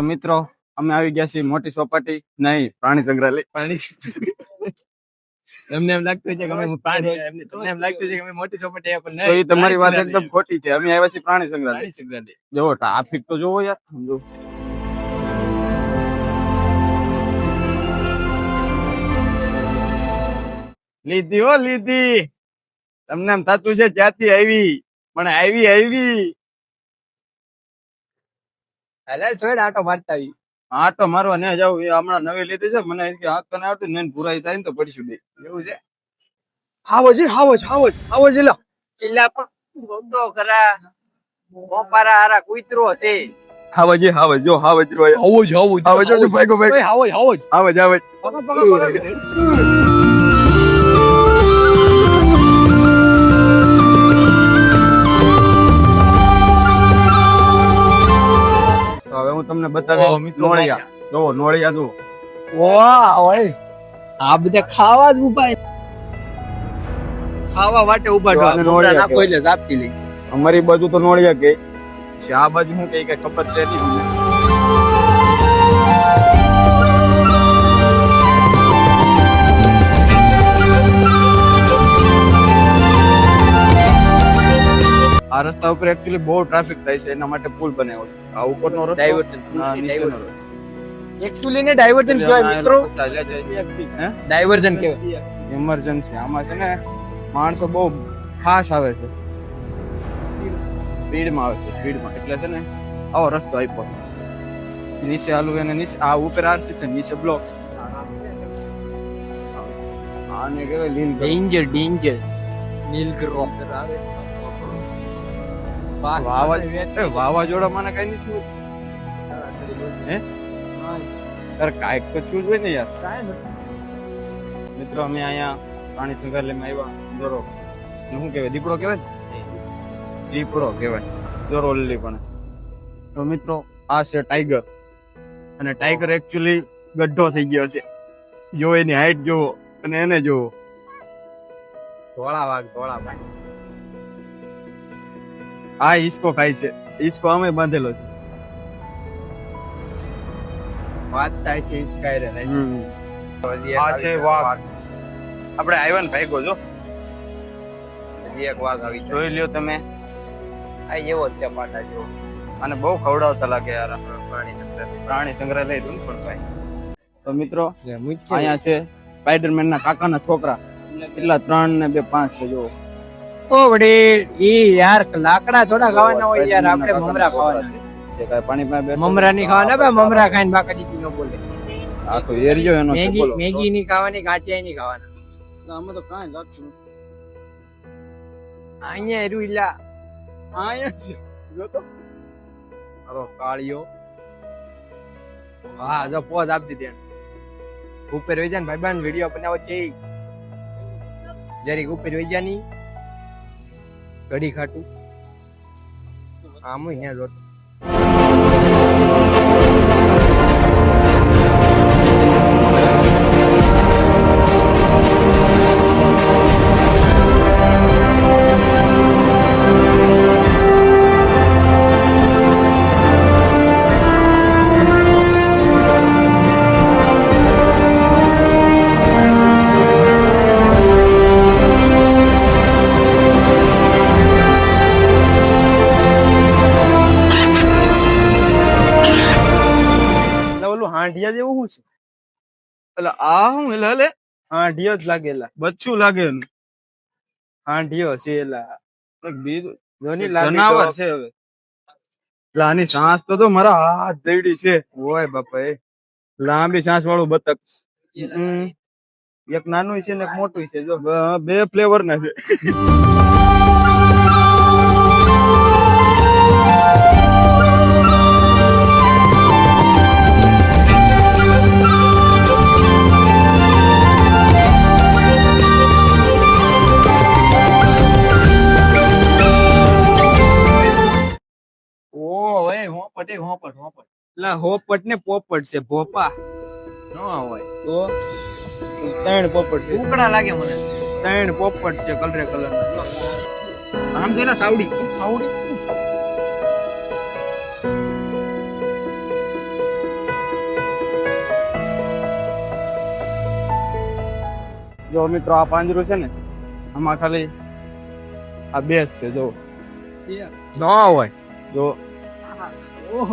તો મિત્રો અમે આવી ગયા છીએ મોટી ચોપાટી નહીં પ્રાણી સંગ્રહાલય. એમને એમ લાગતું છે કે અમે પ્રાણી તમને એમ લાગતું છે કે અમે મોટી ચોપાટી પણ તો એ તમારી વાત એકદમ ખોટી છે. અમે આવ્યા છીએ પ્રાણી સંગ્રહાલય. સંગ્રહાલય. જો ટ્રાફિક તો જોવો યાર. જો લીધી હો લીધી. તમને એમ થતું છે ક્યાંથી આવી પણ આવી. હાલ છોડ આટો મારતા આવી. આટો મારવા ને જાવ એ હમણાં નવી લીધી છે. મને હાથ તો આવતી ને પુરાઈ થાય ને તો પડીશું દે એવું છે. હાવો જ લા ઇલા પણ ગોદો કરા મોપારા હારા કુતરો છે. હાવજ જો હાવજ રોય હાવજ જો ભાઈકો હાવજ હવે હું તમને બતાવી નોળિયા. જો નોળિયા જો વાહ ઓય આ બધા ખાવા જ ઉભા ખાવા માટે ઉભા જો આને નોળિયા નોળિયા નાખો એટલે ઝાપટી લઈ. અમારી બાજુ તો નોળિયા કે છે. આ બાજુ શું કઈ ખબર છે નહીં મને. આ રસ્તા ઉપર એકચ્યુઅલી બહુ ટ્રાફિક થાય છે. એના માટે પુલ બનાવ્યો છે. આ ઉપરનો રસ્તો ડાયવર્ઝન હા, નીચેનો રસ્તો. એક્ચ્યુઅલી ને ડાયવર્ઝન કહેવાય મિત્રો. હે? ડાયવર્ઝન કહેવાય. ઇમરજન્સી આમાં છે ને માણસો બહુ ખાસ આવે છે. સ્પીડમાં આવે છે સ્પીડમાં. એટલે છે ને આવો રસ્તો આપ્યો. નીચે હાલવું એને નીચે આ ઉપર આરસી છે નીચે બ્લોક છે. આને કહેવાય લીલ ડેન્જર નીલગરો આવે વાવાઝોડા મને કઈ નથી થયું. હે તારે કાંઈક તો થયું જ હોય ને યાર. મિત્રો અમે અહીંયા પ્રાણી સંગ્રહાલયમાં આવ્યા. દોરો શું કહેવાય દીપડો કહેવાય દીપડો કહેવાય દોરો લીલી પણ. તો મિત્રો આ છે ટાઈગર. અને ટાઈગર એકચ્યુઅલી ગઢો થઈ ગયો છે. જો એની હાઈટ જોવો અને એને જોવો. ધોળા વાઘ આ હિસકો ખાય છે. હિસકો અમે બાંધેલો છે. વાત થાય છે સ્કાય રે આ છે વાઘ. આપણે આવ્યા ને ભાઈ જો એક વાઘ આવી જોઈ લ્યો તમે. આ એવો જ છે પાટા જેવો. અને બહુ ખવડાવતા લાગે યાર. પ્રાણી સંગ્રહાલય પણ ભાઈ. તો મિત્રો અહીંયા છે સ્પાઈડરમેન ના કાકાના છોકરા. કેટલા 3 ને 2 5 છે જો. ઓ વડીલ ઈ યાર લાકડા થોડા ખાવાના હોય યાર. આપણે મમરા ખાવાના છે. કાઈ પાણી માં મમરા નહીં ખાવાના બે. મમરા ખાઈને બાકાજી નો બોલે. આ તો એરિયો એનો છે. બોલો મેગી નહીં ખાવાની કાચિયા નહીં ખાવાના. આમાં તો કાંઈ લાગતું નથી. અહીંયા એરું ઇલા અહીંયા છે જો તો. અરો કાળિયો વાહ જો પોઝ આપી દીધી. ઉપર વઈ જા ને ભાઈબાન વિડિયો બનાવો છે. જરીક ઉપર વઈ જા ની ઘડી ખાટું આમ અહીંયા જો. હાંડિયા જેવું શું છે? એટલે આ શું એટલે હાંડિયો જ લાગેલા બચ્ચું લાગે એનું. હાંડિયો છે એલા જનાવર છે. હવે એટલે આની સાંસ તો મારા હાથ જેવડી છે. ઓય બાપા એ લાંબી સાંસ વાળું બતક. એક નાનું છે ને એક મોટું છે. જો 2 ફ્લેવર ના છે. હોપટ ને પોપટ છે. ભોપા ન હોય તો 3 પોપટ છે. ઉકડા લાગે મને. 3 પોપટ છે કલરે કલર ના. આમ પેલા સાવડી જો મિત્રો આ પાંજરું છે ને આમાં ખાલી આ બેસ છે જો ન હોય જો ઓહ